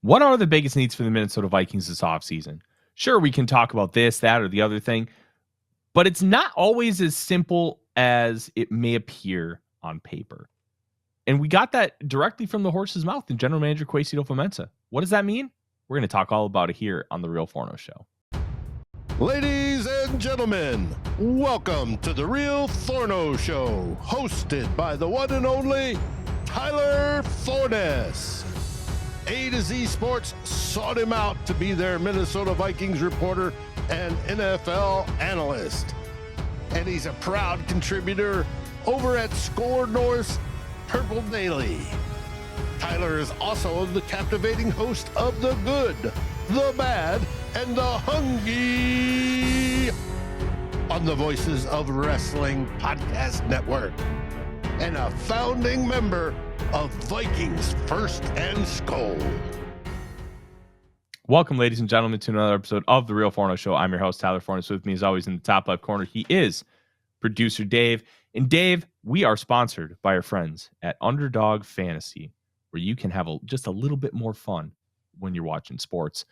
What are the biggest needs for the Minnesota Vikings this offseason? Sure, we can talk about this, that, or the other thing, but it's not always as simple as it may appear on paper. And we got that directly from the horse's mouth in General Manager Kwesi Adofo-Mensah. What does that mean? We're going to talk all about it here on The Real Forno Show. Ladies and gentlemen, welcome to The Real Forno Show, hosted by the one and only Tyler Forness. A to Z Sports sought him out to be their Minnesota Vikings reporter and NFL analyst. And he's a proud contributor over at SKOL North's Purple Daily. Tyler is also the captivating host of The Good, The Bad, and The Hungry on the Voices of Wrestling Podcast Network, and a founding member of Vikings First and SKOL. Welcome, ladies and gentlemen, to another episode of The Real Forno Show. I'm your host, Tyler Forness. With me, as always, in the top left corner, he is producer Dave. And Dave, we are sponsored by our friends at Underdog Fantasy, where you can have just a little bit more fun when you're watching sports.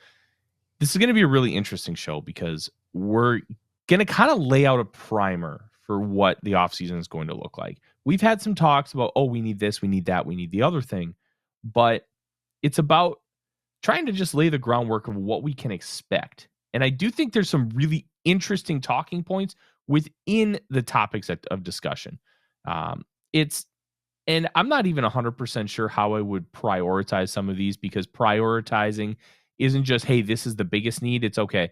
This is going to be a really interesting show because we're going to kind of lay out a primer for what the offseason is going to look like. We've had some talks about, we need this, we need that, we need the other thing. But it's about trying to just lay the groundwork of what we can expect. And I do think there's some really interesting talking points within the topics of discussion. And I'm not even 100% sure how I would prioritize some of these, because prioritizing isn't just, hey, this is the biggest need. It's okay.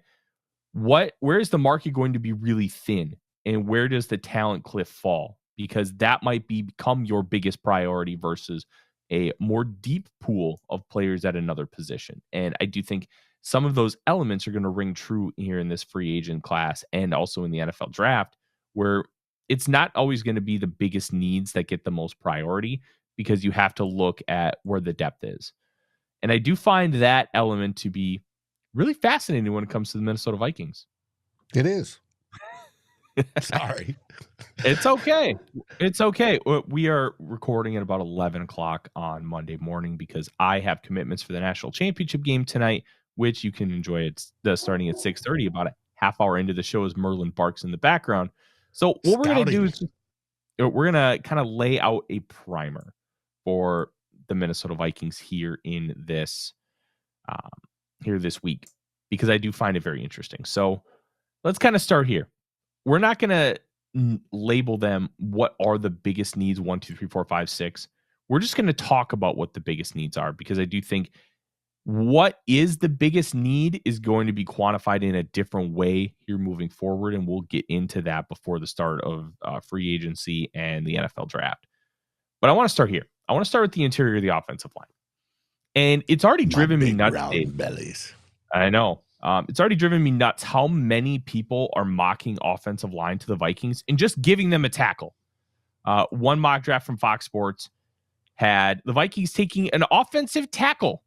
Where is the market going to be really thin, and where does the talent cliff fall? Because that might become your biggest priority versus a more deep pool of players at another position. And I do think some of those elements are going to ring true here in this free agent class and also in the NFL draft, where it's not always going to be the biggest needs that get the most priority, because you have to look at where the depth is. And I do find that element to be really fascinating when it comes to the Minnesota Vikings. It is. Sorry. It's okay. It's okay. We are recording at about 11 o'clock on Monday morning because I have commitments for the national championship game tonight, which you can enjoy. It's starting at 6:30, about a half hour into the show as Merlin barks in the background. So what we're going to do is we're going to kind of lay out a primer for the Minnesota Vikings here in this week, because I do find it very interesting. So let's kind of start here. We're not going to label them what are the biggest needs, 1, 2, 3, 4, 5, 6. We're just going to talk about what the biggest needs are, because I do think what is the biggest need is going to be quantified in a different way here moving forward, and we'll get into that before the start of free agency and the NFL draft. But I want to start here. I want to start with the interior of the offensive line. And it's already driven me nuts. Round bellies. I know. It's already driven me nuts how many people are mocking offensive line to the Vikings and just giving them a tackle. One mock draft from Fox Sports had the Vikings taking an offensive tackle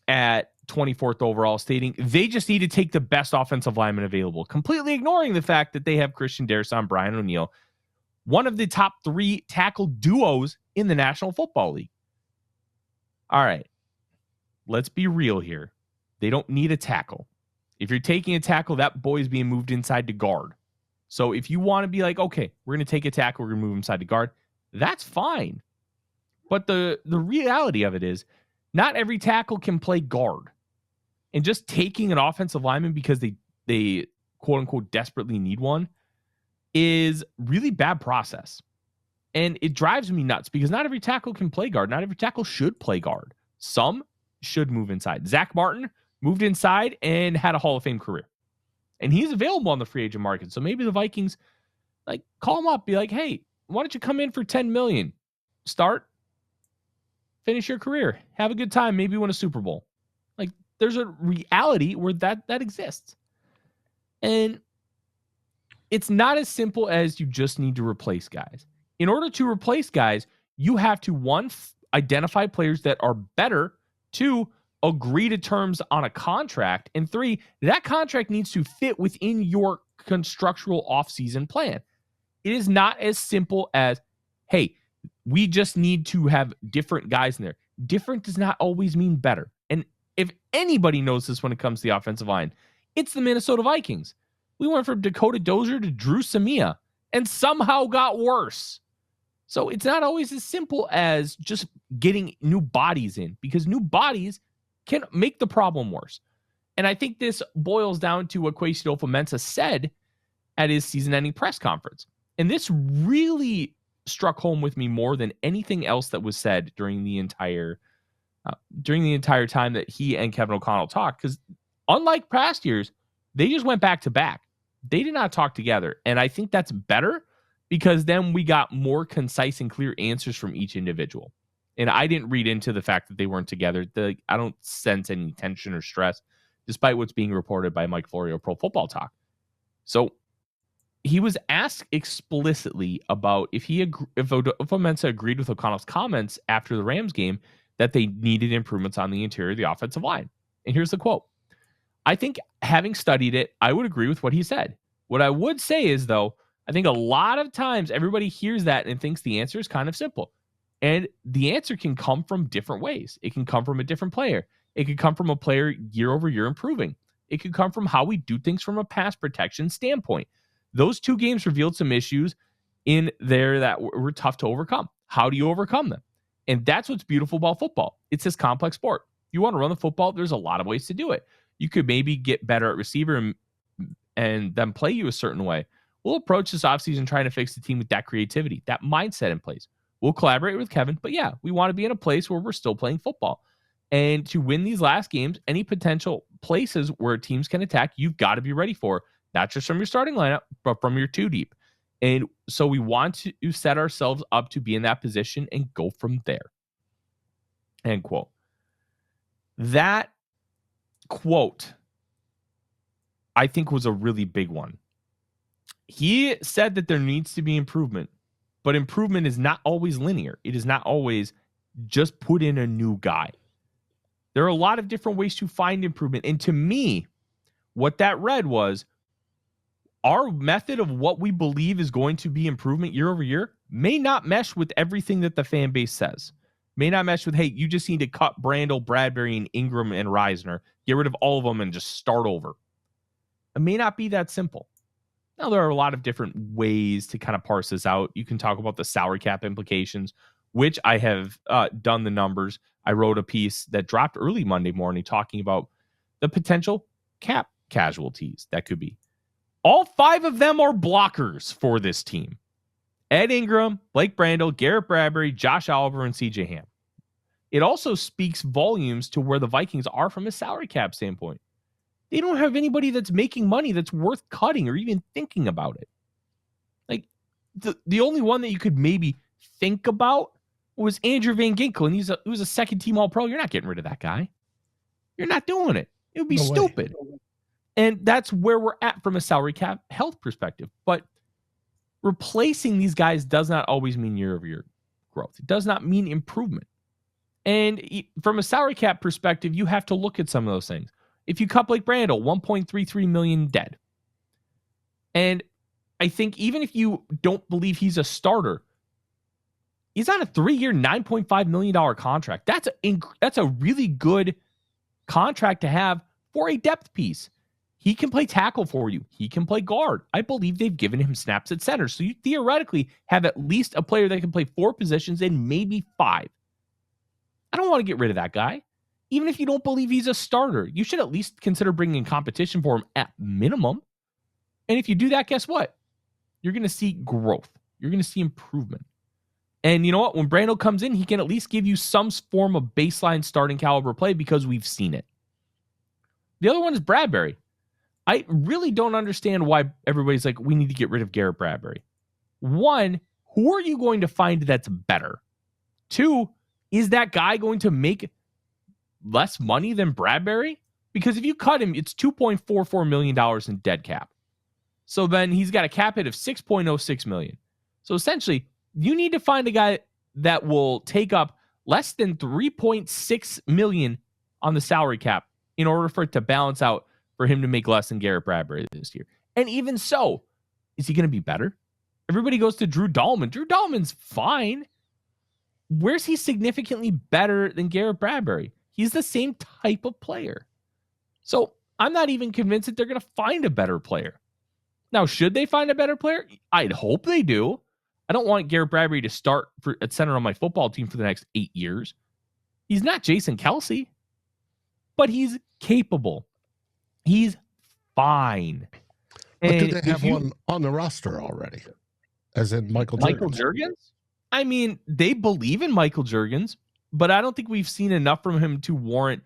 at 24th overall, stating they just need to take the best offensive lineman available, completely ignoring the fact that they have Christian Darrisaw, Brian O'Neill, one of the top 3 tackle duos in the National Football League. All right, let's be real here. They don't need a tackle. If you're taking a tackle, that boy is being moved inside to guard. So if you want to be like, okay, we're going to take a tackle, we're going to move him inside to guard, that's fine. But the reality of it is, not every tackle can play guard. And just taking an offensive lineman because they quote unquote desperately need one is really bad process. And it drives me nuts, because not every tackle can play guard. Not every tackle should play guard. Some should move inside. Zach Martin moved inside and had a Hall of Fame career. And he's available on the free agent market. So maybe the Vikings call him up, be like, hey, why don't you come in for $10 million? Start, finish your career, have a good time, maybe win a Super Bowl. There's a reality where that exists. And it's not as simple as you just need to replace guys. In order to replace guys, you have to, 1, identify players that are better, 2, agree to terms on a contract, and 3, that contract needs to fit within your constructual offseason plan. It is not as simple as, hey, we just need to have different guys in there. Different does not always mean better. And if anybody knows this when it comes to the offensive line, it's the Minnesota Vikings. We went from Dakota Dozier to Drew Samia and somehow got worse. So it's not always as simple as just getting new bodies in, because new bodies can make the problem worse. And I think this boils down to what Kwesi adofo-mensah said at his season-ending press conference. And this really struck home with me more than anything else that was said during the entire time that he and Kevin O'Connell talked. Because unlike past years, they just went back to back. They did not talk together. And I think that's better, because then we got more concise and clear answers from each individual. And I didn't read into the fact that they weren't together. I don't sense any tension or stress, despite what's being reported by Mike Florio of Pro Football Talk. So he was asked explicitly about if adofo-mensah agreed with O'Connell's comments after the Rams game that they needed improvements on the interior of the offensive line. And here's the quote. I think, having studied it, I would agree with what he said. What I would say is, though, I think a lot of times everybody hears that and thinks the answer is kind of simple. And the answer can come from different ways. It can come from a different player. It could come from a player year over year improving. It could come from how we do things from a pass protection standpoint. Those two games revealed some issues in there that were tough to overcome. How do you overcome them? And that's what's beautiful about football. It's this complex sport. You want to run the football, there's a lot of ways to do it. You could maybe get better at receiver and then play you a certain way. We'll approach this offseason trying to fix the team with that creativity, that mindset in place. We'll collaborate with Kevin, but yeah, we want to be in a place where we're still playing football. And to win these last games, any potential places where teams can attack, you've got to be ready for, not just from your starting lineup, but from your two deep. And so we want to set ourselves up to be in that position and go from there. End quote. That quote, I think, was a really big one. He said that there needs to be improvement, but improvement is not always linear. It is not always just put in a new guy. There are a lot of different ways to find improvement. And to me, what that read was our method of what we believe is going to be improvement year over year may not mesh with everything that the fan base says. May not mesh with, hey, you just need to cut Brandel, Bradbury, and Ingram and Reisner, get rid of all of them and just start over. It may not be that simple. Now, there are a lot of different ways to kind of parse this out. You can talk about the salary cap implications, which I have done the numbers. I wrote a piece that dropped early Monday morning talking about the potential cap casualties that could be. All 5 of them are blockers for this team. Ed Ingram, Blake Brandel, Garrett Bradbury, Josh Oliver, and CJ Ham. It also speaks volumes to where the Vikings are from a salary cap standpoint. They don't have anybody that's making money that's worth cutting or even thinking about it. Like, the only one that you could maybe think about was Andrew Van Ginkel, and he was a second-team All-Pro. You're not getting rid of that guy. You're not doing it. It would be stupid. And that's where we're at from a salary cap health perspective. But replacing these guys does not always mean year-over-year growth. It does not mean improvement. And from a salary cap perspective, you have to look at some of those things. If you cut Blake Brandel, $1.33 million dead. And I think even if you don't believe he's a starter, he's on a 3-year, $9.5 million contract. That's a really good contract to have for a depth piece. He can play tackle for you. He can play guard. I believe they've given him snaps at center. So you theoretically have at least a player that can play 4 positions and maybe 5. I don't want to get rid of that guy. Even if you don't believe he's a starter, you should at least consider bringing competition for him at minimum. And if you do that, guess what? You're going to see growth. You're going to see improvement. And you know what? When Brandel comes in, he can at least give you some form of baseline starting caliber play because we've seen it. The other one is Bradbury. I really don't understand why everybody's like, we need to get rid of Garrett Bradbury. 1, who are you going to find that's better? 2, is that guy going to make less money than Bradbury? Because if you cut him, it's $2.44 million in dead cap. So then he's got a cap hit of $6.06 million. So essentially, you need to find a guy that will take up less than $3.6 million on the salary cap in order for it to balance out for him to make less than Garrett Bradbury this year. And even so, is he going to be better? Everybody goes to Drew Dalman. Drew Dalman's fine. Where's he significantly better than Garrett Bradbury? He's the same type of player. So I'm not even convinced that they're going to find a better player. Now, should they find a better player? I'd hope they do. I don't want Garrett Bradbury to start at center on my football team for the next 8 years. He's not Jason Kelce, but he's capable. He's fine. But do they have one on the roster already? As in Michael Juergens? I mean, they believe in Michael Juergens, but I don't think we've seen enough from him to warrant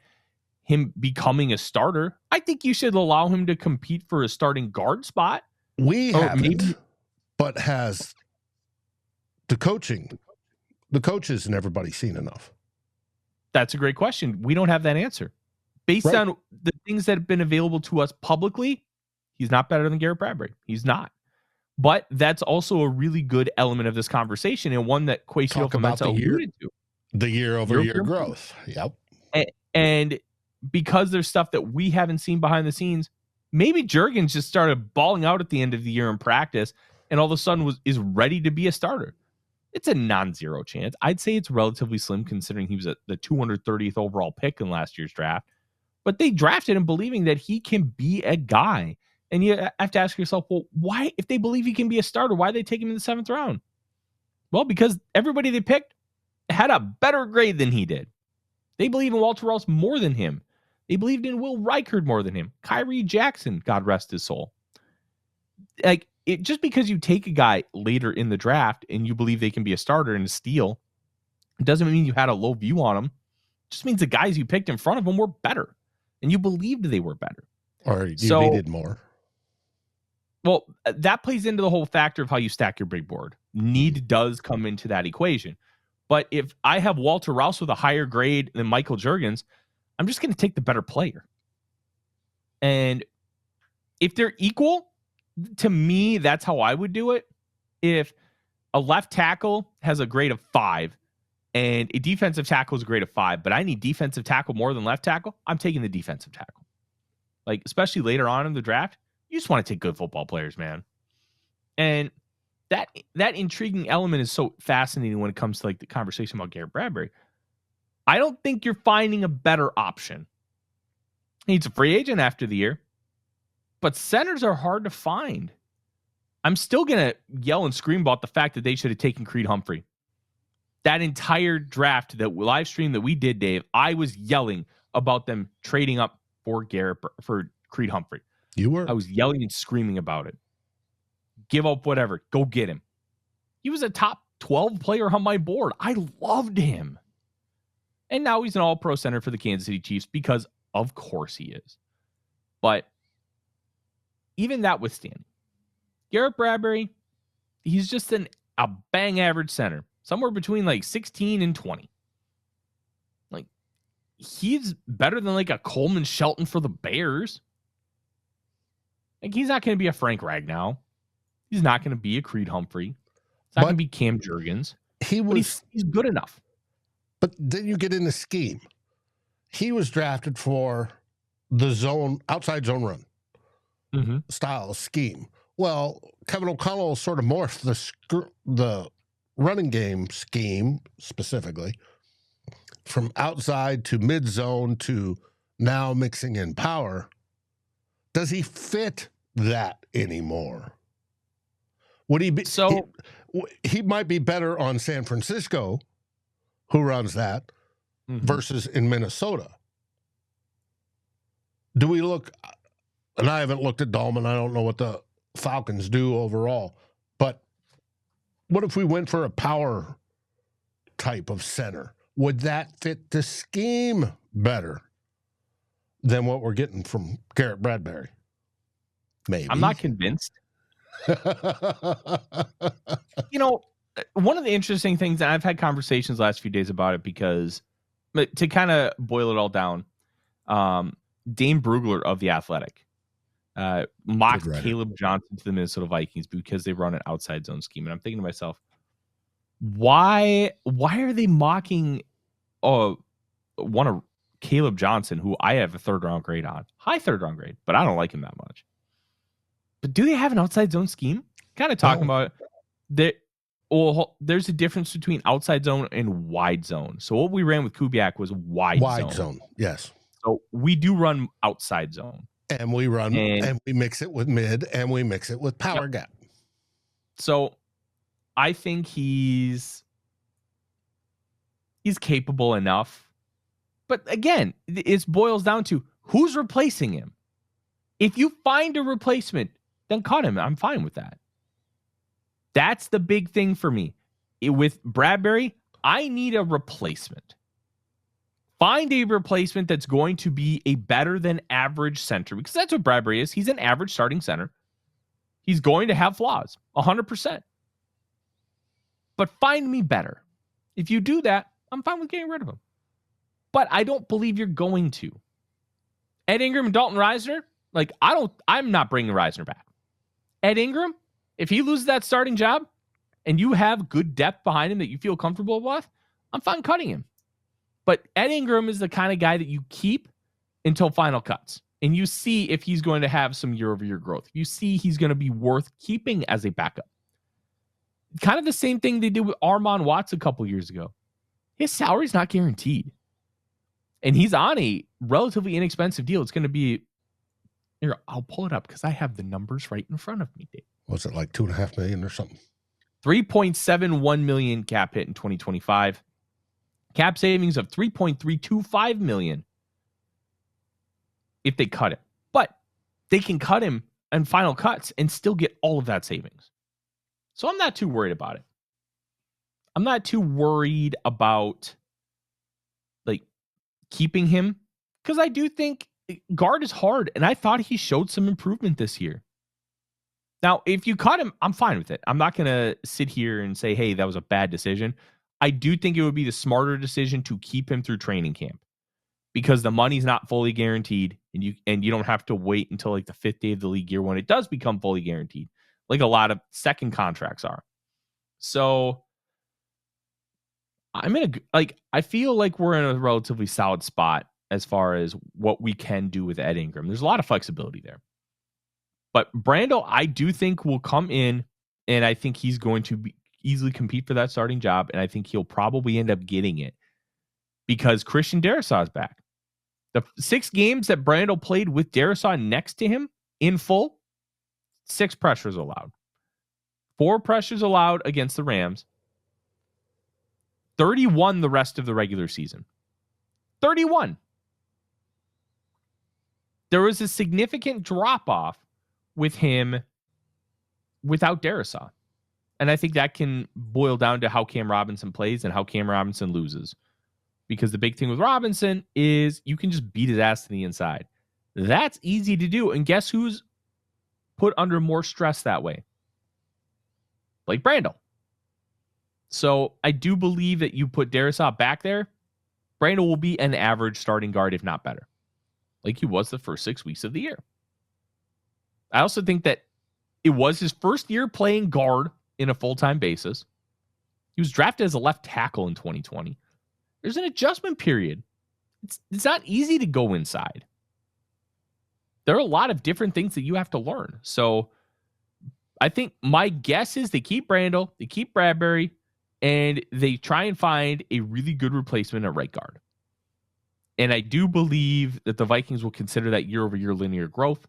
him becoming a starter. I think you should allow him to compete for a starting guard spot. We haven't, but has the coaches and everybody seen enough? That's a great question. We don't have that answer. Based on the things that have been available to us publicly, he's not better than Garrett Bradbury. He's not. But that's also a really good element of this conversation, and one that adofo-mensah alluded to. The year-over-year growth. Yep. And because there's stuff that we haven't seen behind the scenes, maybe Juergens just started balling out at the end of the year in practice and all of a sudden is ready to be a starter. It's a non-zero chance. I'd say it's relatively slim considering he was the 230th overall pick in last year's draft. But they drafted him believing that he can be a guy. And you have to ask yourself, well, why, if they believe he can be a starter, why did they take him in the 7th round? Well, because everybody they picked had a better grade than he did. They believe in Walter Rouse more than him. They believed in Will Reichard more than him. Kyrie Jackson, God rest his soul. Just because you take a guy later in the draft and you believe they can be a starter and a steal, it doesn't mean you had a low view on them. It just means the guys you picked in front of them were better. And you believed they were better. Or you needed more. Well, that plays into the whole factor of how you stack your big board. Need does come into that equation. But if I have Walter Rouse with a higher grade than Michael Juergens, I'm just going to take the better player. And if they're equal, to me, that's how I would do it. If a left tackle has a grade of 5 and a defensive tackle is a grade of 5, but I need defensive tackle more than left tackle, I'm taking the defensive tackle. Like, especially later on in the draft, you just want to take good football players, man. And that intriguing element is so fascinating when it comes to like the conversation about Garrett Bradbury. I don't think you're finding a better option. He's a free agent after the year, but centers are hard to find. I'm still going to yell and scream about the fact that they should have taken Creed Humphrey. That entire draft, that live stream that we did, Dave, I was yelling about them trading up for Creed Humphrey. You were? I was yelling and screaming about it. Give up whatever. Go get him. He was a top 12 player on my board. I loved him. And now he's an all-pro center for the Kansas City Chiefs because, of course, he is. But even that withstanding, Garrett Bradbury, he's just a bang average center. Somewhere between like 16 and 20. Like, he's better than like a Coleman Shelton for the Bears. Like, he's not going to be a Frank Ragnow. He's not going to be a Creed Humphrey. It's not going to be Cam Juergens. He's good enough. But then you get in the scheme. He was drafted for the outside zone run style scheme. Well, Kevin O'Connell sort of morphed the running game scheme specifically from outside to mid zone to now mixing in power. Does he fit that anymore? Would he be? So he might be better on San Francisco, who runs that, versus in Minnesota. Do we look? And I haven't looked at Dahlman. I don't know what the Falcons do overall. But what if we went for a power type of center? Would that fit the scheme better than what we're getting from Garrett Bradbury? Maybe. I'm not convinced. You know, one of the interesting things, and I've had conversations the last few days about it, because to kind of boil it all down, Dane Brugler of The Athletic mocked Caleb Johnson to the Minnesota Vikings because they run an outside zone scheme. And I'm thinking to myself, why are they mocking one of Caleb Johnson, who I have a 3rd round grade on? High 3rd round grade, but I don't like him that much. But do they have an outside zone scheme? Kind of talking about that. Well, there's a difference between outside zone and wide zone. So what we ran with Kubiak was wide zone. Yes. So we do run outside zone. And we run and we mix it with mid and we mix it with power gap. So I think he's capable enough. But again, it boils down to who's replacing him. If you find a replacement, then cut him. I'm fine with that. That's the big thing for me. With Bradbury, I need a replacement. Find a replacement that's going to be a better than average center, because that's what Bradbury is. He's an average starting center. He's going to have flaws, 100%. But find me better. If you do that, I'm fine with getting rid of him. But I don't believe you're going to. Ed Ingram and Dalton Risner, I'm not bringing Risner back. Ed Ingram, if he loses that starting job and you have good depth behind him that you feel comfortable with, I'm fine cutting him. But Ed Ingram is the kind of guy that you keep until final cuts. And you see if he's going to have some year-over-year growth. You see he's going to be worth keeping as a backup. Kind of the same thing they did with Armon Watts a couple years ago. His salary's not guaranteed. And he's on a relatively inexpensive deal. It's going to be... Here, I'll pull it up because I have the numbers right in front of me, Dave. Was it like $2.5 million or something? $3.71 million cap hit in 2025. Cap savings of $3.325 million if they cut it. But they can cut him in final cuts and still get all of that savings. So I'm not too worried about it. I'm not too worried about keeping him, because I do think guard is hard, and I thought he showed some improvement this year. Now, if you cut him, I'm fine with it. I'm not going to sit here and say, hey, that was a bad decision. I do think it would be the smarter decision to keep him through training camp, because the money's not fully guaranteed, and you don't have to wait until like the 5th day of the league year when it does become fully guaranteed, like a lot of second contracts are. So I feel like we're in a relatively solid spot as far as what we can do with Ed Ingram. There's a lot of flexibility there. But Brando, I do think will come in, and I think he's going to easily compete for that starting job, and I think he'll probably end up getting it because Christian Darrisaw is back. The 6 games that Brando played with Darrisaw next to him in full, 6 pressures allowed. 4 pressures allowed against the Rams. 31 the rest of the regular season. 31. There was a significant drop-off with him without Darrisaw. And I think that can boil down to how Cam Robinson plays and how Cam Robinson loses. Because the big thing with Robinson is you can just beat his ass to the inside. That's easy to do. And guess who's put under more stress that way? Blake Brandel. So I do believe that you put Darrisaw back there, Brandel will be an average starting guard, if not better, like he was the first 6 weeks of the year. I also think that it was his first year playing guard in a full-time basis. He was drafted as a left tackle in 2020. There's an adjustment period. It's not easy to go inside. There are a lot of different things that you have to learn. So I think my guess is they keep Brandel, they keep Bradbury, and they try and find a really good replacement at right guard. And I do believe that the Vikings will consider that year-over-year linear growth.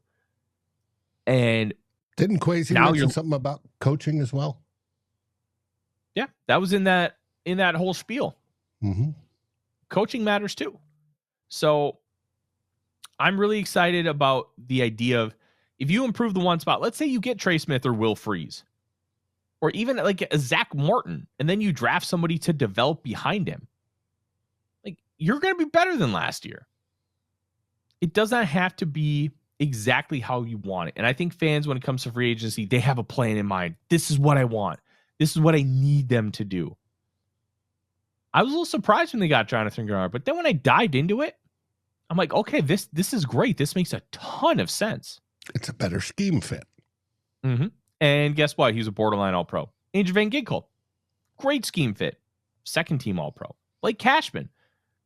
And didn't Kwesi mention something about coaching as well? Yeah, that was in that whole spiel. Mm-hmm. Coaching matters too. So I'm really excited about the idea of if you improve the one spot, let's say you get Trey Smith or Will Freeze, or even like a Zach Martin, and then you draft somebody to develop behind him. Like, you're going to be better than last year. It does not have to be exactly how you want it. And I think fans, when it comes to free agency, they have a plan in mind. This is what I want. This is what I need them to do. I was a little surprised when they got Jonathan Gennard, but then when I dived into it, I'm like, okay, this is great. This makes a ton of sense. It's a better scheme fit. Mm-hmm. And guess what? He's a borderline All-Pro. Andrew Van Ginkel, great scheme fit. Second team All-Pro. Blake Cashman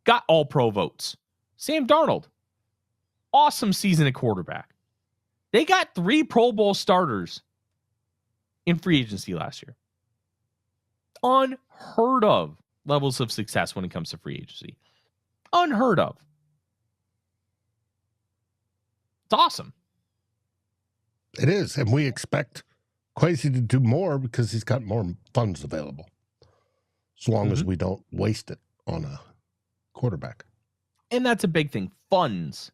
got All-Pro votes. Sam Darnold, awesome season at quarterback. They got 3 Pro Bowl starters in free agency last year. Unheard of levels of success when it comes to free agency. Unheard of. It's awesome. It is, and we expect Kwesi to do more because he's got more funds available. As long as we don't waste it on a quarterback. And that's a big thing. Funds.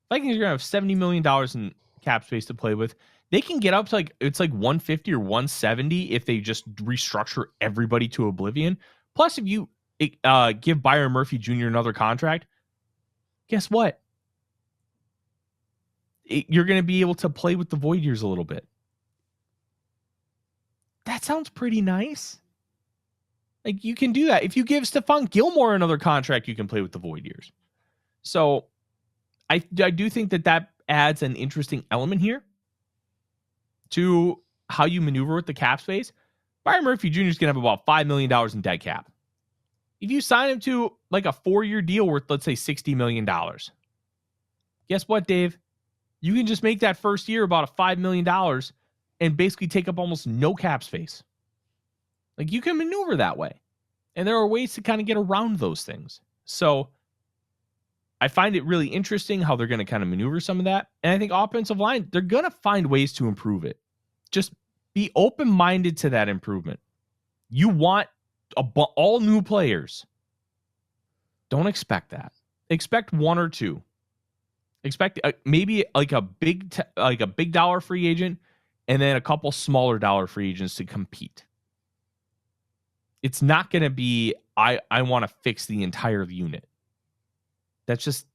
Vikings are going to have $70 million in cap space to play with. They can get up to it's like 150 or 170 if they just restructure everybody to oblivion. Plus, if you give Byron Murphy Jr. another contract, guess what? You're going to be able to play with the void years a little bit. That sounds pretty nice. Like, you can do that. If you give Stephon Gilmore another contract, you can play with the void years. So I do think that adds an interesting element here to how you maneuver with the cap space. Byron Murphy Jr. is going to have about $5 million in dead cap. If you sign him to like a 4-year deal worth, let's say, $60 million, guess what, Dave? You can just make that first year about a $5 million and basically take up almost no cap space. Like, you can maneuver that way. And there are ways to kind of get around those things. So I find it really interesting how they're going to kind of maneuver some of that. And I think offensive line, they're going to find ways to improve it. Just be open-minded to that improvement. You want all new players. Don't expect that. Expect one or two. Expect maybe like a big dollar free agent and then a couple smaller dollar free agents to compete. It's not going to be, I want to fix the entire unit. That's just,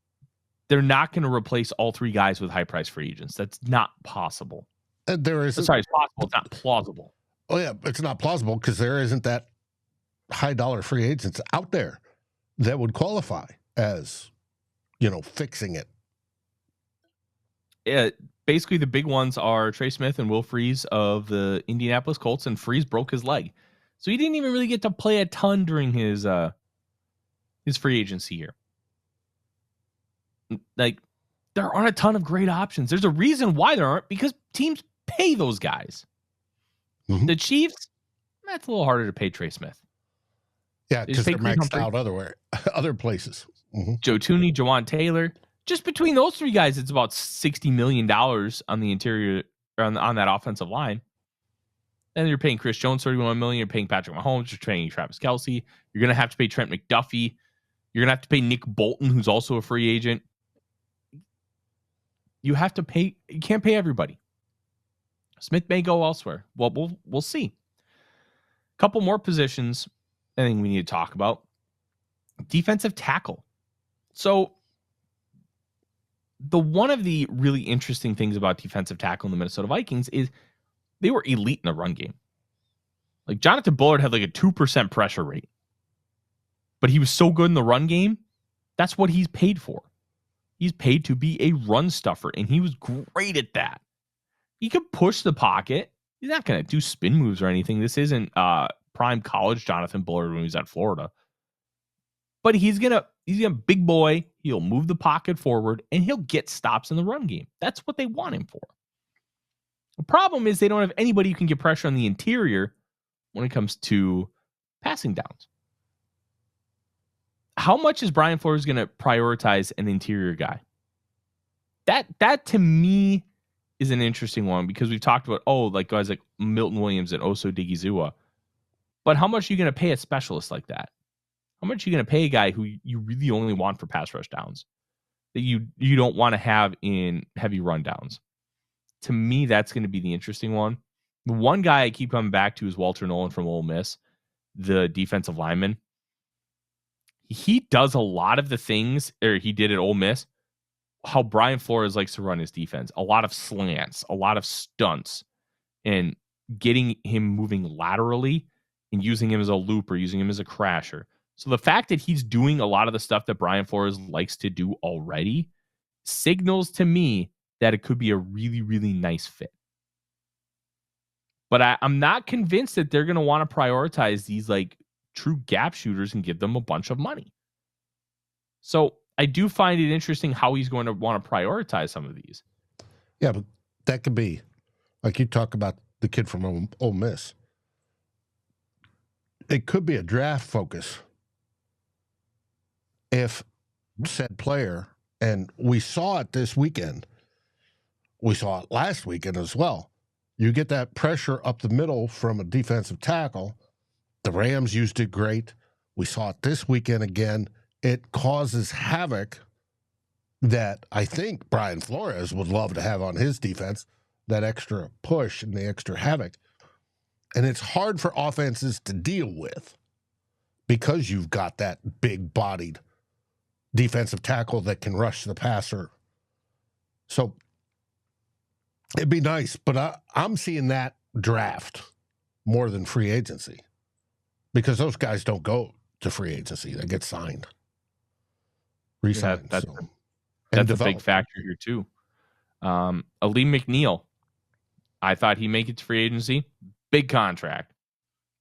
they're not going to replace all three guys with high price free agents. That's not possible. It's possible. It's not plausible. Oh yeah, it's not plausible because there isn't that high dollar free agents out there that would qualify as, fixing it. Yeah, basically the big ones are Trey Smith and Will Freeze of the Indianapolis Colts, and Freeze broke his leg. So he didn't even really get to play a ton during his free agency year. Like, there aren't a ton of great options. There's a reason why there aren't, because teams pay those guys. Mm-hmm. The Chiefs, that's a little harder to pay Trey Smith. Yeah, because they're maxed out other places. Mm-hmm. Joe Tooney, Jawan Taylor. Just between those three guys, it's about $60 million on the interior, on that offensive line. And you're paying Chris Jones $31 million. You're paying Patrick Mahomes. You're paying Travis Kelce. You're going to have to pay Trent McDuffie. You're going to have to pay Nick Bolton, who's also a free agent. You have to pay. You can't pay everybody. Smith may go elsewhere. Well, we'll see. A couple more positions I think we need to talk about. Defensive tackle. So one of the really interesting things about defensive tackle in the Minnesota Vikings is they were elite in the run game. Like, Jonathan Bullard had like a 2% pressure rate, but he was so good in the run game. That's what he's paid for. He's paid to be a run stuffer, and he was great at that. He could push the pocket. He's not going to do spin moves or anything. This isn't prime college Jonathan Bullard when he was at Florida. But he's gonna big boy. He'll move the pocket forward, and he'll get stops in the run game. That's what they want him for. The problem is they don't have anybody who can get pressure on the interior when it comes to passing downs. How much is Brian Flores going to prioritize an interior guy? That to me is an interesting one, because we've talked about, like guys like Milton Williams and Oso Digizua. But how much are you going to pay a specialist like that? How much are you going to pay a guy who you really only want for pass rush downs that you don't want to have in heavy run downs? To me, that's going to be the interesting one. The one guy I keep coming back to is Walter Nolan from Ole Miss, the defensive lineman. He does a lot of the things, or he did at Ole Miss, how Brian Flores likes to run his defense. A lot of slants, a lot of stunts, and getting him moving laterally and using him as a looper, using him as a crasher. So the fact that he's doing a lot of the stuff that Brian Flores likes to do already signals to me that it could be a really, really nice fit. But I'm not convinced that they're going to want to prioritize these like true gap shooters and give them a bunch of money. So I do find it interesting how he's going to want to prioritize some of these. Yeah, but that could be, like you talk about the kid from Ole Miss. It could be a draft focus if said player, and we saw it this weekend, we saw it last weekend as well. You get that pressure up the middle from a defensive tackle. The Rams used it great. We saw it this weekend again. It causes havoc that I think Brian Flores would love to have on his defense, that extra push and the extra havoc. And it's hard for offenses to deal with because you've got that big-bodied defensive tackle that can rush the passer. So it'd be nice, but I'm seeing that draft more than free agency because those guys don't go to free agency. They get signed, re-signed. That's a big factor here, too. Aleem McNeil, I thought he'd make it to free agency. Big contract.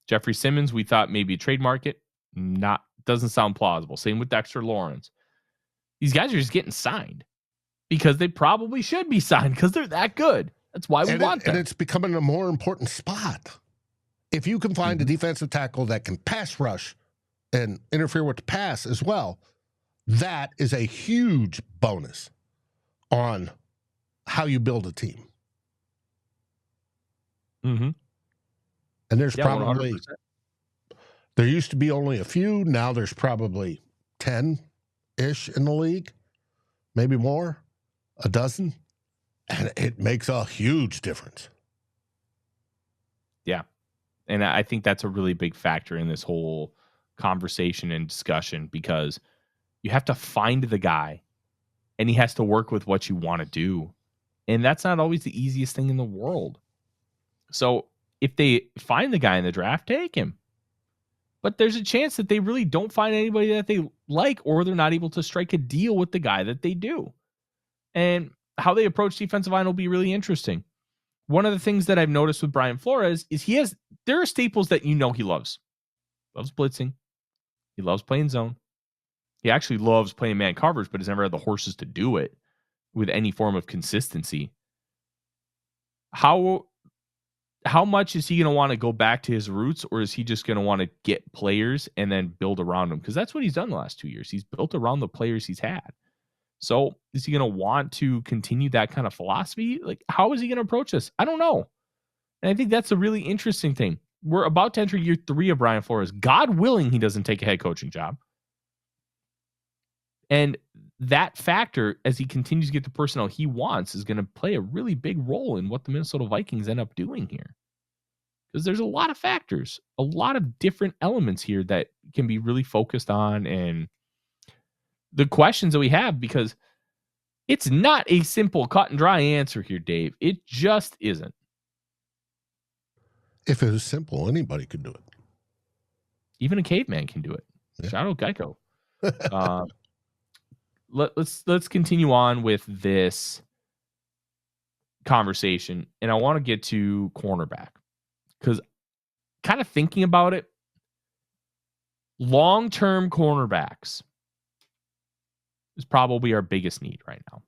Jeffrey Simmons, we thought maybe a trade market. Doesn't sound plausible. Same with Dexter Lawrence. These guys are just getting signed because they probably should be signed because they're that good. That's why we want them. And it's becoming a more important spot. If you can find a defensive tackle that can pass rush and interfere with the pass as well, that is a huge bonus on how you build a team. Mm-hmm. And there's probably 100%. There used to be only a few. Now there's probably 10-ish in the league, maybe more, a dozen. And it makes a huge difference. Yeah. And I think that's a really big factor in this whole conversation and discussion because you have to find the guy and he has to work with what you want to do. And that's not always the easiest thing in the world. So if they find the guy in the draft, take him. But there's a chance that they really don't find anybody that they like, or they're not able to strike a deal with the guy that they do. And how they approach defensive line will be really interesting. One of the things that I've noticed with Brian Flores is there are staples that he loves. Loves blitzing. He loves playing zone. He actually loves playing man coverage, but has never had the horses to do it with any form of consistency. How much is he going to want to go back to his roots, or is he just going to want to get players and then build around them? Because that's what he's done the last 2 years. He's built around the players he's had. So is he going to want to continue that kind of philosophy? Like, how is he going to approach this? I don't know. And I think that's a really interesting thing. We're about to enter year 3 of Brian Flores. God willing, he doesn't take a head coaching job. And that factor, as he continues to get the personnel he wants, is going to play a really big role in what the Minnesota Vikings end up doing here. Because there's a lot of factors, a lot of different elements here that can be really focused on, and the questions that we have, because it's not a simple cut and dry answer here, Dave. It just isn't. If it was simple, anybody could do it. Even a caveman can do it. Yeah. Shout out Geico. Let's continue on with this conversation, and I want to get to cornerback because kind of thinking about it, long-term cornerbacks is probably our biggest need right now.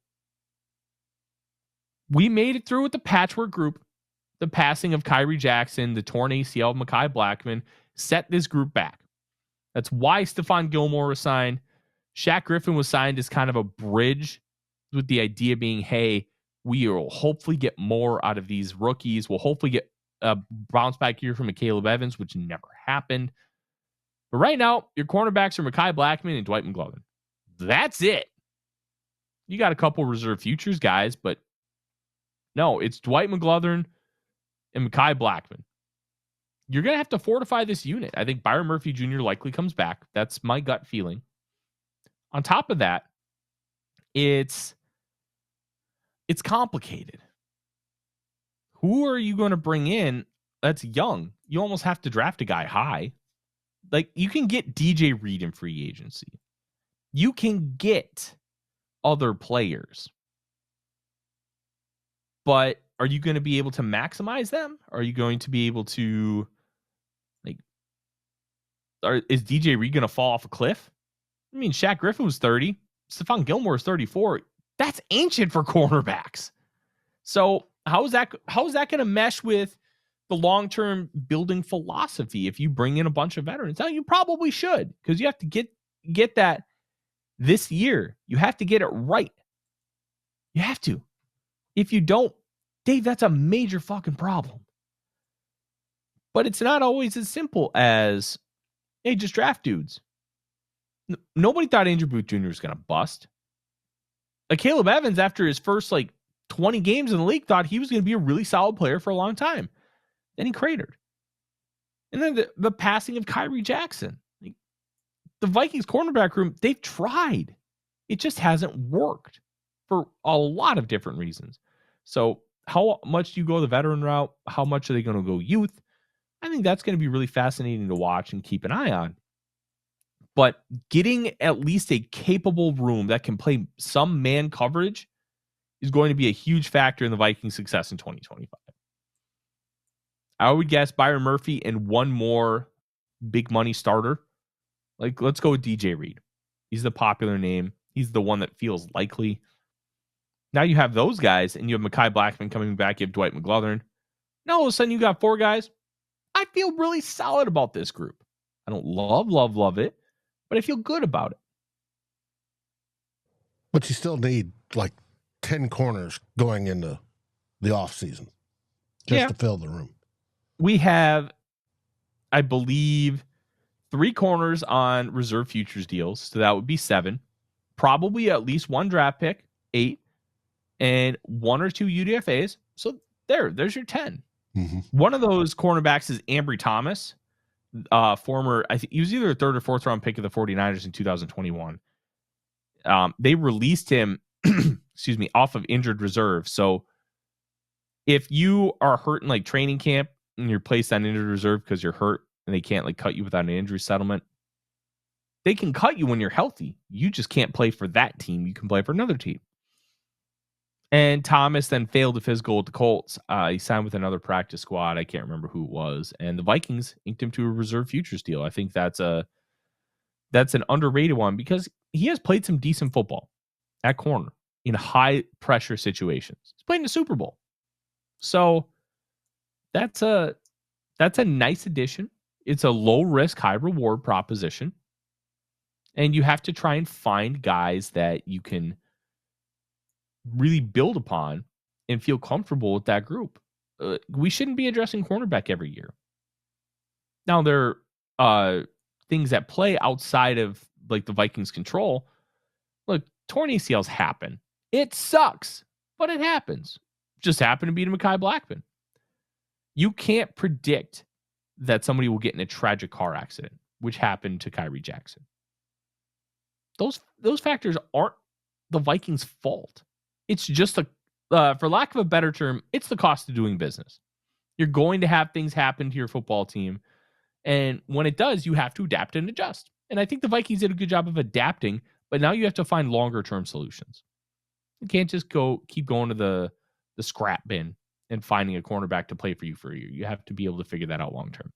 We made it through with the patchwork group. The passing of Kyrie Jackson, the torn ACL of Mekhi Blackman set this group back. That's why Stephon Gilmore was signed. Shaq Griffin was signed as kind of a bridge, with the idea being, hey, we will hopefully get more out of these rookies. We'll hopefully get a bounce back year from Caleb Evans, which never happened. But right now, your cornerbacks are Mekhi Blackman and Dwight McGlothern. That's it. You got a couple reserve futures guys, but no, it's Dwight McGlothern and Mekhi Blackman. You're going to have to fortify this unit. I think Byron Murphy Jr. likely comes back. That's my gut feeling. On top of that, it's complicated. Who are you going to bring in that's young? You almost have to draft a guy high. Like, you can get DJ Reed in free agency. You can get other players. But are you going to be able to maximize them? Are you going to be able to, is DJ Reed going to fall off a cliff? I mean, Shaq Griffin was 30. Stephon Gilmore is 34. That's ancient for cornerbacks. So how is that going to mesh with the long-term building philosophy if you bring in a bunch of veterans? Now, you probably should, because you have to get that this year. You have to get it right. You have to. If you don't, Dave, that's a major fucking problem. But it's not always as simple as, hey, just draft dudes. Nobody thought Andrew Booth Jr. was going to bust. Like Caleb Evans, after his first 20 games in the league, thought he was going to be a really solid player for a long time. Then he cratered. And then the passing of Kyrie Jackson. The Vikings cornerback room, they've tried. It just hasn't worked for a lot of different reasons. So how much do you go the veteran route? How much are they going to go youth? I think that's going to be really fascinating to watch and keep an eye on. But getting at least a capable room that can play some man coverage is going to be a huge factor in the Vikings' success in 2025. I would guess Byron Murphy and one more big money starter. Let's go with DJ Reed. He's the popular name. He's the one that feels likely. Now you have those guys, and you have Mekhi Blackman coming back. You have Dwight McGlothern. Now all of a sudden you got 4 guys. I feel really solid about this group. I don't love it, but I feel good about it. But you still need 10 corners going into the offseason just to fill the room. We have, I believe, 3 corners on reserve futures deals. So that would be 7. Probably at least 1 draft pick, 8, and 1 or 2 UDFAs. So there's your 10. Mm-hmm. One of those cornerbacks is Ambry Thomas, former, I think he was either a 3rd or 4th round pick of the 49ers in 2021. They released him, off of injured reserve. So if you are hurt in training camp and you're placed on injured reserve because you're hurt and they can't cut you without an injury settlement, they can cut you when you're healthy. You just can't play for that team. You can play for another team. And Thomas then failed a physical with the Colts. He signed with another practice squad. I can't remember who it was. And the Vikings inked him to a reserve futures deal. I think that's an underrated one because he has played some decent football at corner in high pressure situations. He's played in the Super Bowl. So that's a nice addition. It's a low risk, high reward proposition. And you have to try and find guys that you can really build upon and feel comfortable with that group. We shouldn't be addressing cornerback every year. Now, there are things at play outside of the Vikings' control. Look, torn ACLs happen. It sucks, but it happens. Just happened to be to Mekhi Blackman. You can't predict that somebody will get in a tragic car accident, which happened to Kyrie Jackson. Those factors aren't the Vikings' fault. It's just for lack of a better term, it's the cost of doing business. You're going to have things happen to your football team. And when it does, you have to adapt and adjust. And I think the Vikings did a good job of adapting, but now you have to find longer term solutions. You can't just keep going to the scrap bin and finding a cornerback to play for you for a year. You have to be able to figure that out long term.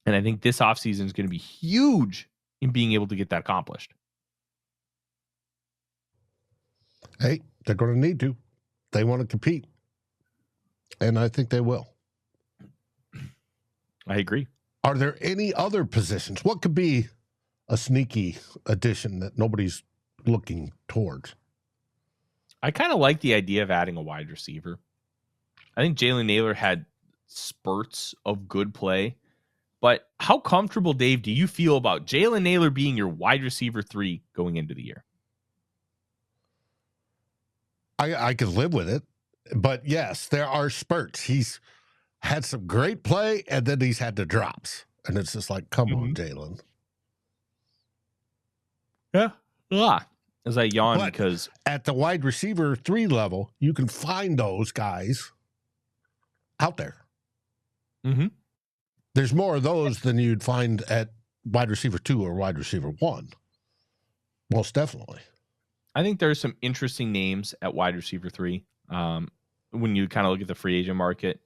And I think this offseason is going to be huge in being able to get that accomplished. Hey, they're going to need to. They want to compete. And I think they will. I agree. Are there any other positions? What could be a sneaky addition that nobody's looking towards? I kind of like the idea of adding a wide receiver. I think Jalen Naylor had spurts of good play. But how comfortable, Dave, do you feel about Jalen Naylor being your wide receiver 3 going into the year? I could live with it. But yes, there are spurts. He's had some great play, and then he's had the drops. And it's just come on, Jalen. Yeah. As I yawn because at the wide receiver 3 level, you can find those guys out there. Mm-hmm. There's more of those than you'd find at wide receiver 2 or wide receiver 1. Most definitely. I think there's some interesting names at wide receiver 3. When you kind of look at the free agent market,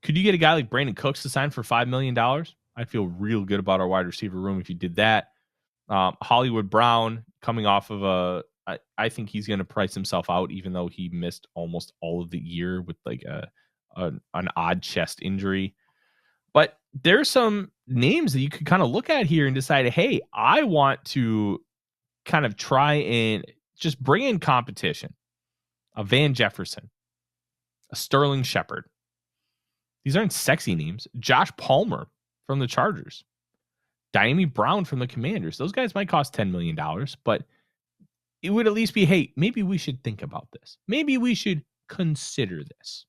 could you get a guy like Brandon Cooks to sign for $5 million? I'd feel real good about our wide receiver room if you did that. Hollywood Brown coming off of I think he's going to price himself out, even though he missed almost all of the year with an odd chest injury. But there's some names that you could kind of look at here and decide, hey, I want to kind of try and just bring in competition. a Van Jefferson, a Sterling Shepard. These aren't sexy names. Josh Palmer from the Chargers. Diami Brown from the Commanders. Those guys might cost $10 million, but it would at least be, hey, maybe we should think about this. Maybe we should consider this.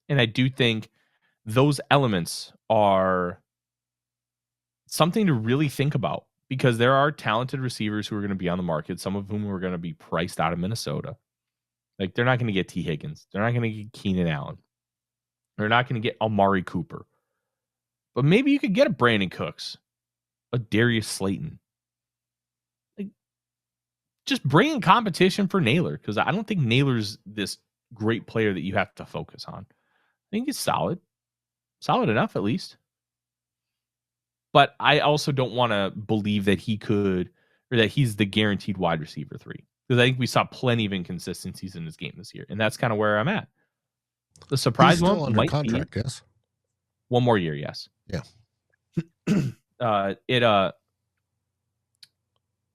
And I do think those elements are something to really think about because there are talented receivers who are going to be on the market, some of whom are going to be priced out of Minnesota. Like, they're not going to get T. Higgins. They're not going to get Keenan Allen. They're not going to get Amari Cooper. But maybe you could get a Brandon Cooks, a Darius Slayton. Like, just bring in competition for Naylor, because I don't think Naylor's this great player that you have to focus on. I think he's solid. Solid enough, at least. But I also don't want to believe that he could, or that he's the guaranteed wide receiver 3. Because I think we saw plenty of inconsistencies in his game this year. And that's kind of where I'm at. The surprise he's still one under might contract, be yes. One more year, yes. Yeah.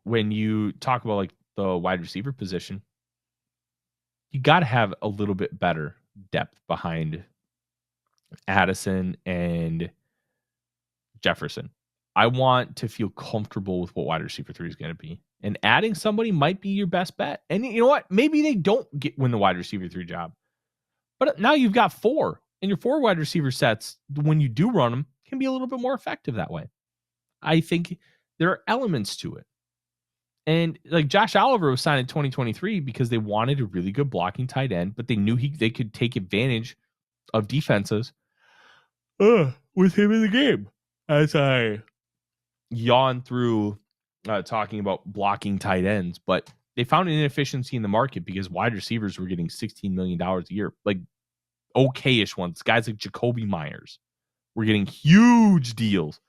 When you talk about like the wide receiver position, you got to have a little bit better depth behind Addison and Jefferson. I want to feel comfortable with what wide receiver 3 is going to be. And adding somebody might be your best bet. And you know what? Maybe they don't win the wide receiver 3 job. But now you've got 4. And your 4 wide receiver sets, when you do run them, can be a little bit more effective that way. I think there are elements to it. And like Josh Oliver was signed in 2023 because they wanted a really good blocking tight end, but they knew they could take advantage of defenses with him in the game. As I yawn through talking about blocking tight ends, but they found an inefficiency in the market because wide receivers were getting $16 million a year, like okay-ish ones. Guys like Jacoby Myers were getting huge deals.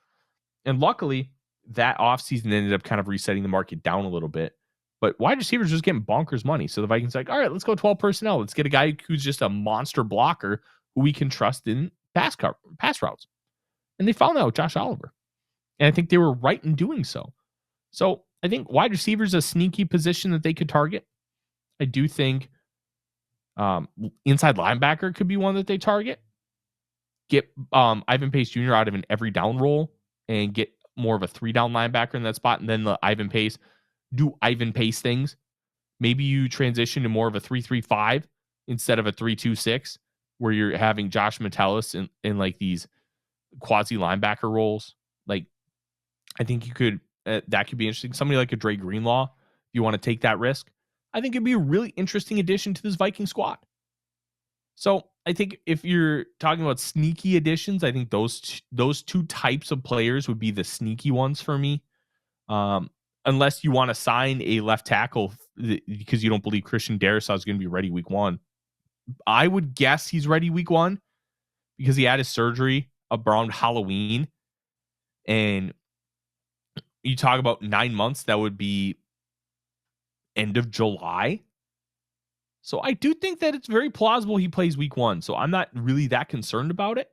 And luckily, that offseason ended up kind of resetting the market down a little bit. But wide receivers just getting bonkers money. So the Vikings like, all right, let's go 12 personnel. Let's get a guy who's just a monster blocker who we can trust in pass routes. And they found that with Josh Oliver. And I think they were right in doing so. So I think wide receiver is a sneaky position that they could target. I do think inside linebacker could be one that they target. Get Ivan Pace Jr. out of an every down role and get more of a 3-down linebacker in that spot. And then the Ivan Pace things. Maybe you transition to more of a 3-3-5 instead of a 3-2-6, where you're having Josh Metellus in like these quasi linebacker roles. Like, I think you could, that could be interesting. Somebody like a Dre Greenlaw, if you want to take that risk, I think it'd be a really interesting addition to this Viking squad. So I think if you're talking about sneaky additions, I think those 2 types of players would be the sneaky ones for me. Unless you want to sign a left tackle because you don't believe Christian Darrisaw is going to be ready week 1. I would guess he's ready week 1 because he had his surgery around Halloween. And you talk about 9 months, that would be end of July. So I do think that it's very plausible he plays week 1. So I'm not really that concerned about it.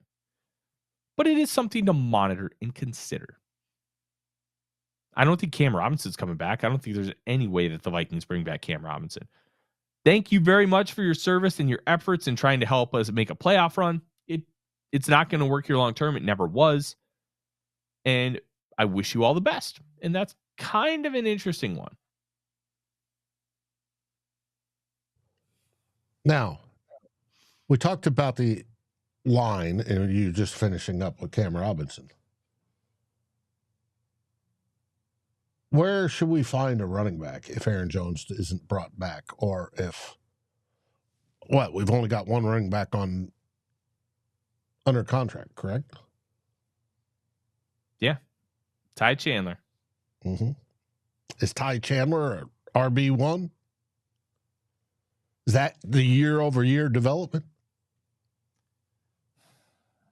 But it is something to monitor and consider. I don't think Cam Robinson's coming back. I don't think there's any way that the Vikings bring back Cam Robinson. Thank you very much for your service and your efforts in trying to help us make a playoff run. It's not going to work here long term. It never was. And I wish you all the best. And that's kind of an interesting one. Now, we talked about the line, and you just finishing up with Cam Robinson. Where should we find a running back if Aaron Jones isn't brought back? Or if, we've only got one running back under contract, correct? Yeah. Ty Chandler. Mm-hmm. Is Ty Chandler RB1? Is that the year-over-year development?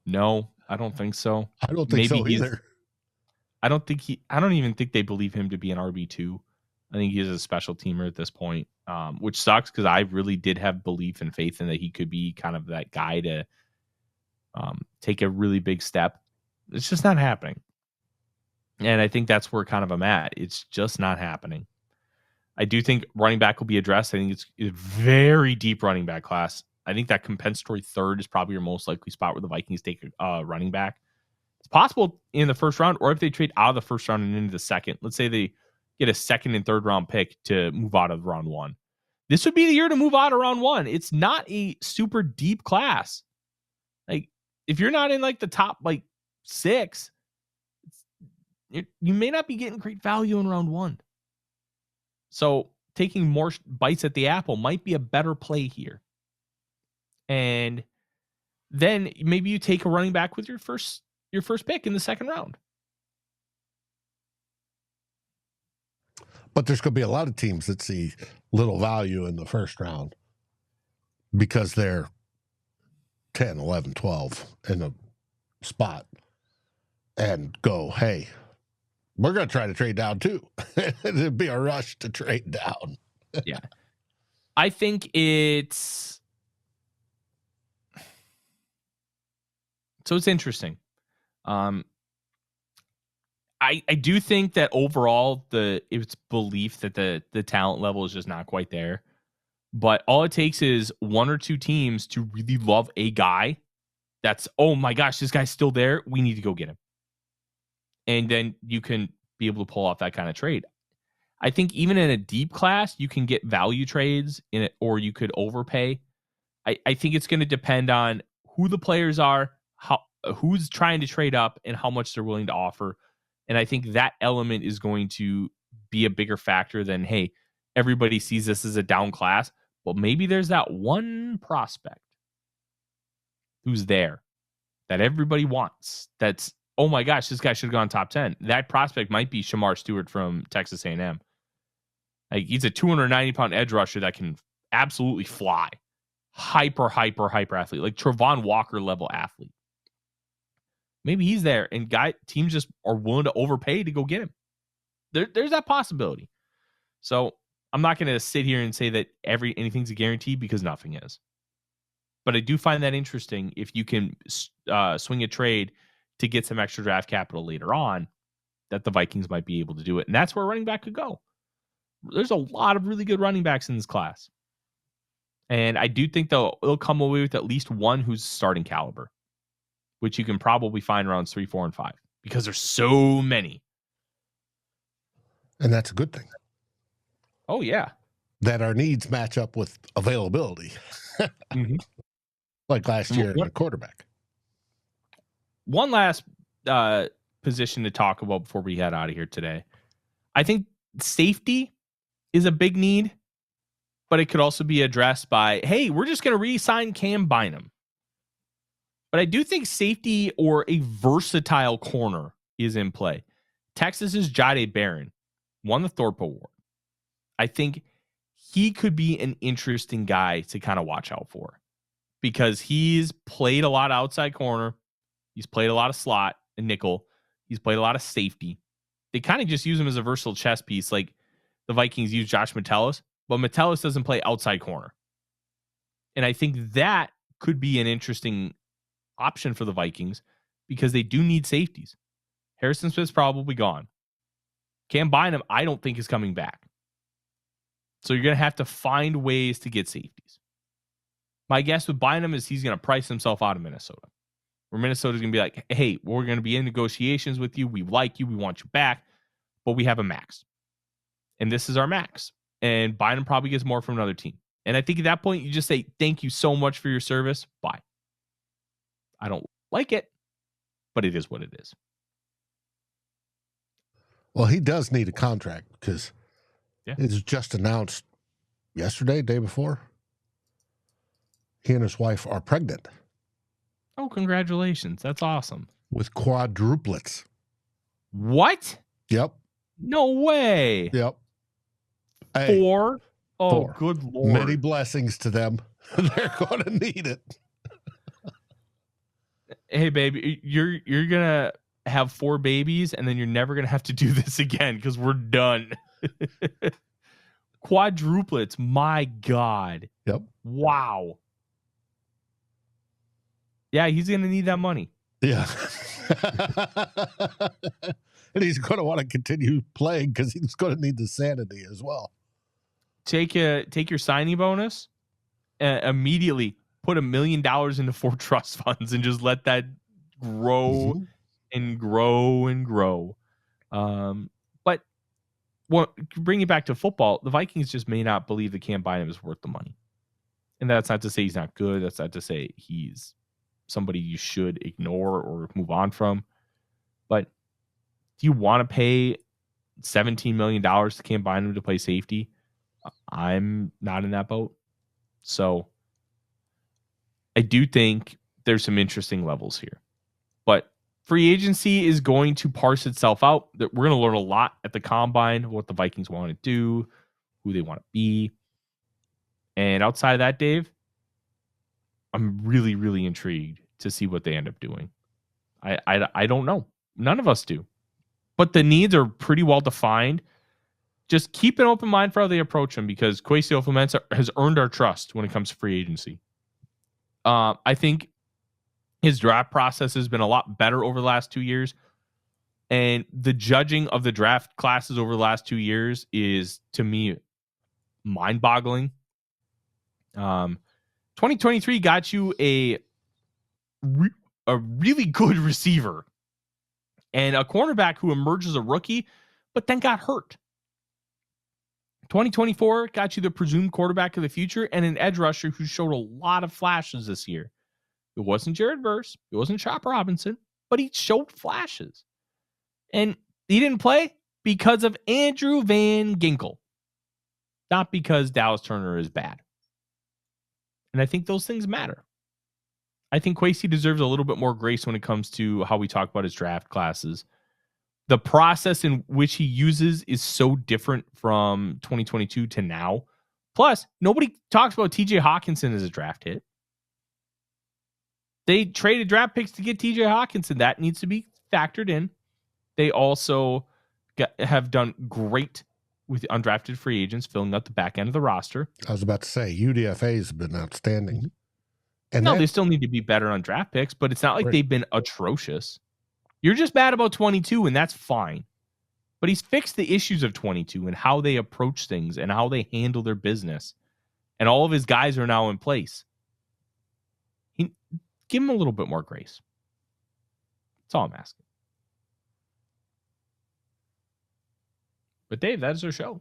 No, I don't think so. I don't think so either. I don't even think they believe him to be an RB2. I think he's a special teamer at this point, which sucks because I really did have belief and faith in that he could be kind of that guy to take a really big step. It's just not happening. And I think that's where kind of I'm at. It's just not happening. I do think running back will be addressed. I think it's a very deep running back class. I think that compensatory third is probably your most likely spot where the Vikings take a running back. It's possible in the first round, or if they trade out of the first round and into the second. Let's say they get a second and third round pick to move out of round 1. This would be the year to move out of round 1. It's not a super deep class. Like, if you're not in like the top like 6, you may not be getting great value in round 1. So taking more bites at the apple might be a better play here. And then maybe you take a running back with your first pick in the second round. But there's going to be a lot of teams that see little value in the first round because they're 10, 11, 12 in a spot and go, hey, we're going to try to trade down too. It'd be a rush to trade down. Yeah. I think it's... So it's interesting. I do think that overall it's belief that the talent level is just not quite there. But all it takes is one or two teams to really love a guy that's, oh my gosh, this guy's still there. We need to go get him. And then you can be able to pull off that kind of trade. I think even in a deep class, you can get value trades in it, or you could overpay. I think it's going to depend on who the players are, who's trying to trade up, and how much they're willing to offer. And I think that element is going to be a bigger factor than, hey, everybody sees this as a down class. Well, maybe there's that one prospect who's there that everybody wants. That's, oh my gosh, this guy should have gone top 10. That prospect might be Shamar Stewart from Texas A&M. Like, he's a 290-pound edge rusher that can absolutely fly. Hyper athlete, like Travon Walker level athlete. Maybe he's there, and teams just are willing to overpay to go get him. There's that possibility. So I'm not going to sit here and say that anything's a guarantee, because nothing is. But I do find that interesting if you can swing a trade to get some extra draft capital later on, that the Vikings might be able to do it. And that's where running back could go. There's a lot of really good running backs in this class. And I do think they'll come away with at least one who's starting caliber, which you can probably find rounds 3, 4, and 5, because there's so many. And that's a good thing. Oh, yeah. That our needs match up with availability. Mm-hmm. Like last year in the quarterback. One last position to talk about before we head out of here today. I think safety is a big need, but it could also be addressed by, hey, we're just going to re-sign Cam Bynum. But I do think safety or a versatile corner is in play. Texas's Jahdae Barron won the Thorpe Award. I think he could be an interesting guy to kind of watch out for, because he's played a lot of outside corner. He's played a lot of slot and nickel. He's played a lot of safety. They kind of just use him as a versatile chess piece, like the Vikings use Josh Metellus, but Metellus doesn't play outside corner. And I think that could be an interesting option for the Vikings, because they do need safeties. Harrison Smith's probably gone. Cam Bynum, I don't think, is coming back. So you're going to have to find ways to get safeties. My guess with Bynum is he's going to price himself out of Minnesota, where Minnesota's going to be like, hey, we're going to be in negotiations with you. We like you. We want you back, but we have a max. And this is our max. And Bynum probably gets more from another team. And I think at that point, you just say, thank you so much for your service. Bye. I don't like it, but it is what it is. Well, he does need a contract, because it was just announced yesterday, day before. He and his wife are pregnant. Oh, congratulations. That's awesome. With quadruplets. What? Yep. No way. Yep. Hey, 4? Oh, 4. Good Lord. Many blessings to them. They're going to need it. Hey, baby, you're going to have 4 babies, and then you're never going to have to do this again, because we're done. Quadruplets. My God. Yep. Wow. Yeah, he's going to need that money. Yeah. And he's going to want to continue playing, because he's going to need the sanity as well. take your signing bonus, immediately put $1 million into 4 trust funds and just let that grow and grow and grow. But bring it back to football, the Vikings just may not believe that Cam Bynum is worth the money. And that's not to say he's not good. That's not to say he's somebody you should ignore or move on from. But do you want to pay $17 million to Cam Bynum to play safety? I'm not in that boat. So I do think there's some interesting levels here. But free agency is going to parse itself out. We're going to learn a lot at the combine, what the Vikings want to do, who they want to be. And outside of that, Dave, I'm really, really intrigued to see what they end up doing. I don't know. None of us do. But the needs are pretty well defined. Just keep an open mind for how they approach them, because adofo-mensah has earned our trust when it comes to free agency. I think his draft process has been a lot better over the last 2 years. And the judging of the draft classes over the last 2 years is, to me, mind-boggling. 2023 got you a really good receiver and a cornerback who emerged as a rookie, but then got hurt. 2024 got you the presumed quarterback of the future and an edge rusher who showed a lot of flashes this year. It wasn't Jared Verse. It wasn't Chop Robinson, but he showed flashes. And he didn't play because of Andrew Van Ginkel, not because Dallas Turner is bad. And I think those things matter. I think Kwesi deserves a little bit more grace when it comes to how we talk about his draft classes. The process in which he uses is so different from 2022 to now. Plus, nobody talks about TJ Hawkinson as a draft hit. They traded draft picks to get TJ Hawkinson. That needs to be factored in. They also have done great with undrafted free agents, filling out the back end of the roster. I was about to say, UDFA has been outstanding. Mm-hmm. And no, they still need to be better on draft picks, but it's not like they've been atrocious. You're just bad about 22, and that's fine. But he's fixed the issues of 22 and how they approach things and how they handle their business. And all of his guys are now in place. Give him a little bit more grace. That's all I'm asking. But Dave, that is our show.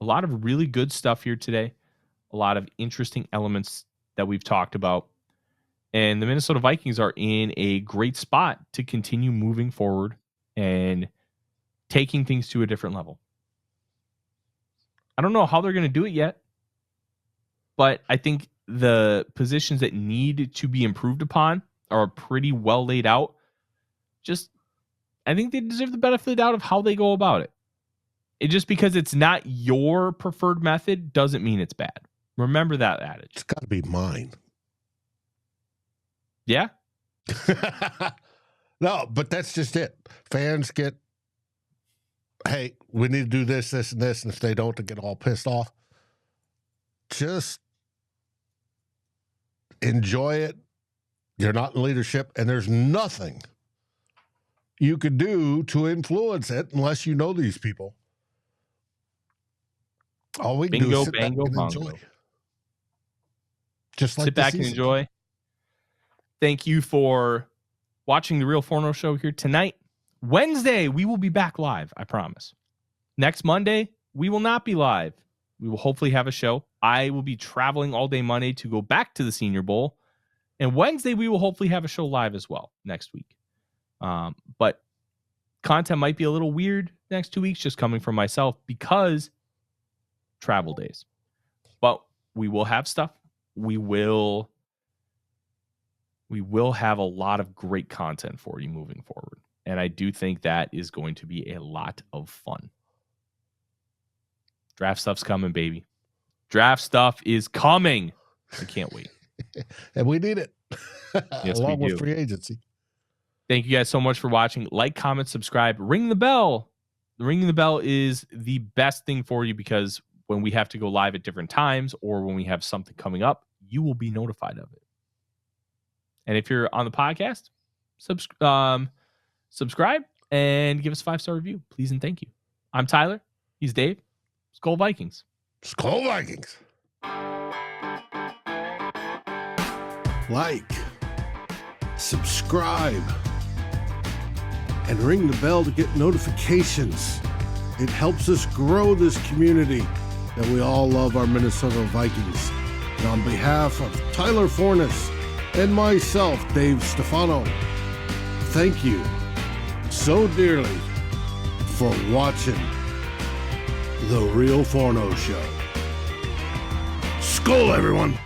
A lot of really good stuff here today. A lot of interesting elements that we've talked about. And the Minnesota Vikings are in a great spot to continue moving forward and taking things to a different level. I don't know how they're going to do it yet, but I think the positions that need to be improved upon are pretty well laid out. I think they deserve the benefit of the doubt of how they go about it. Just because it's not your preferred method doesn't mean it's bad. Remember that adage. It's got to be mine. Yeah? No, but that's just it. Fans get, hey, we need to do this, this, and this, and if they don't, they get all pissed off. Just enjoy it. You're not in leadership, and there's nothing you could do to influence it unless you know these people. All we can do is sit back and enjoy. Just like sit back and enjoy. Thank you for watching the Real Forno Show here tonight. Wednesday, we will be back live, I promise. Next Monday, we will not be live. We will hopefully have a show. I will be traveling all day Monday to go back to the Senior Bowl. And Wednesday, we will hopefully have a show live as well next week. But content might be a little weird next 2 weeks, just coming from myself because travel days. But we will have stuff. We will have a lot of great content for you moving forward. And I do think that is going to be a lot of fun. Draft stuff's coming, baby. Draft stuff is coming. I can't wait. And we need it. Yes, along we do. With free agency. Thank you guys so much for watching. Like, comment, subscribe, ring the bell. Ringing the bell is the best thing for you because when we have to go live at different times or when we have something coming up, you will be notified of it. And if you're on the podcast, subscribe and give us a 5-star review. Please and thank you. I'm Tyler. He's Dave. SKOL Vikings. SKOL Vikings. Like, subscribe, and ring the bell to get notifications. It helps us grow this community that we all love our Minnesota Vikings. And on behalf of Tyler Forness and myself, Dave Stefano, thank you so dearly for watching The Real Forno Show. SKOL, everyone!